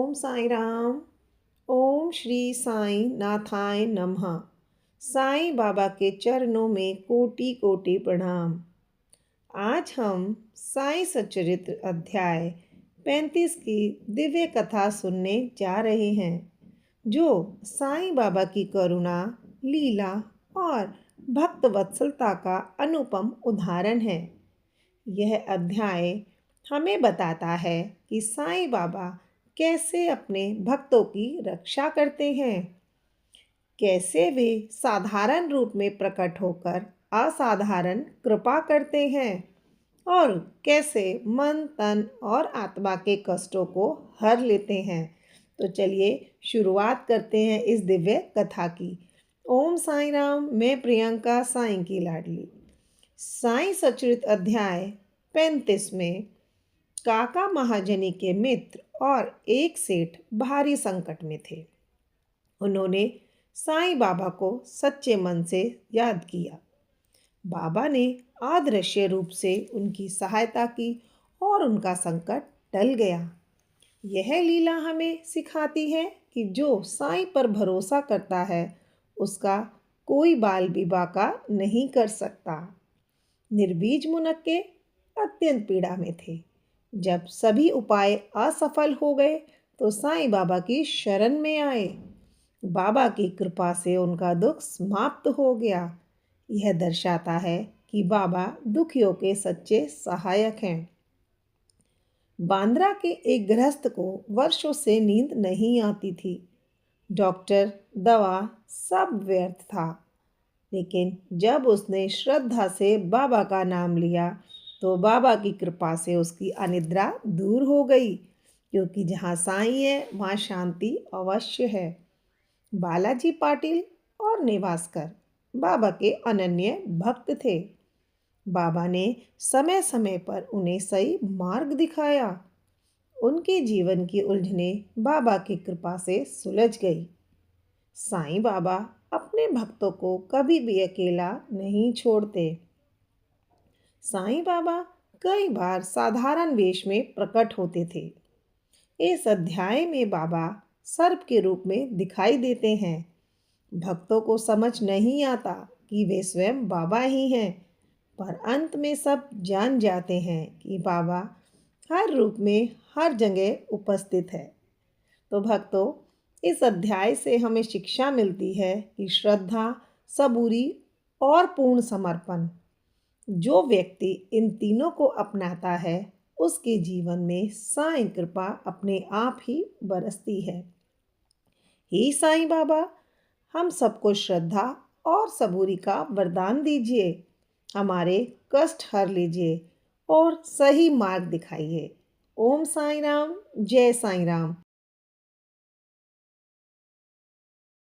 ओम साई राम। ओम श्री साई नाथाय नमः। साईं बाबा के चरणों में कोटि कोटि प्रणाम। आज हम साईं सच्चरित्र अध्याय 35 की दिव्य कथा सुनने जा रहे हैं, जो साईं बाबा की करुणा, लीला और भक्त वत्सलता का अनुपम उदाहरण है। यह अध्याय हमें बताता है कि साईं बाबा कैसे अपने भक्तों की रक्षा करते हैं, कैसे वे साधारण रूप में प्रकट होकर असाधारण कृपा करते हैं और कैसे मन, तन और आत्मा के कष्टों को हर लेते हैं। तो चलिए शुरुआत करते हैं इस दिव्य कथा की। ओम साई राम। मैं प्रियंका, साईं की लाडली। साईं सच्चरित अध्याय 35 में काका महाजनी के मित्र और एक सेठ भारी संकट में थे। उन्होंने साईं बाबा को सच्चे मन से याद किया। बाबा ने अदृश्य रूप से उनकी सहायता की और उनका संकट टल गया। यह लीला हमें सिखाती है कि जो साईं पर भरोसा करता है, उसका कोई बाल भी बाका नहीं कर सकता। निर्बीज मुनक्के अत्यंत पीड़ा में थे। जब सभी उपाय असफल हो गए तो साईं बाबा की शरण में आए। बाबा की कृपा से उनका दुख समाप्त हो गया। यह दर्शाता है कि बाबा दुखियों के सच्चे सहायक हैं। बांद्रा के एक गृहस्थ को वर्षों से नींद नहीं आती थी। डॉक्टर, दवा सब व्यर्थ था। लेकिन जब उसने श्रद्धा से बाबा का नाम लिया तो बाबा की कृपा से उसकी अनिद्रा दूर हो गई, क्योंकि जहाँ साईं है वहाँ शांति अवश्य है। बालाजी पाटिल और नेवासकर बाबा के अनन्य भक्त थे। बाबा ने समय समय पर उन्हें सही मार्ग दिखाया। उनके जीवन की उलझनें बाबा की कृपा से सुलझ गई। साईं बाबा अपने भक्तों को कभी भी अकेला नहीं छोड़ते। साईं बाबा कई बार साधारण वेश में प्रकट होते थे। इस अध्याय में बाबा सर्प के रूप में दिखाई देते हैं। भक्तों को समझ नहीं आता कि वे स्वयं बाबा ही हैं, पर अंत में सब जान जाते हैं कि बाबा हर रूप में हर जगह उपस्थित है। तो भक्तों, इस अध्याय से हमें शिक्षा मिलती है कि श्रद्धा, सबूरी और पूर्ण समर्पण, जो व्यक्ति इन तीनों को अपनाता है, उसके जीवन में साईं कृपा अपने आप ही बरसती है। हे साईं बाबा, हम सबको श्रद्धा और सबूरी का वरदान दीजिए। हमारे कष्ट हर लीजिए और सही मार्ग दिखाइए। ओम साईं राम। जय साईं राम।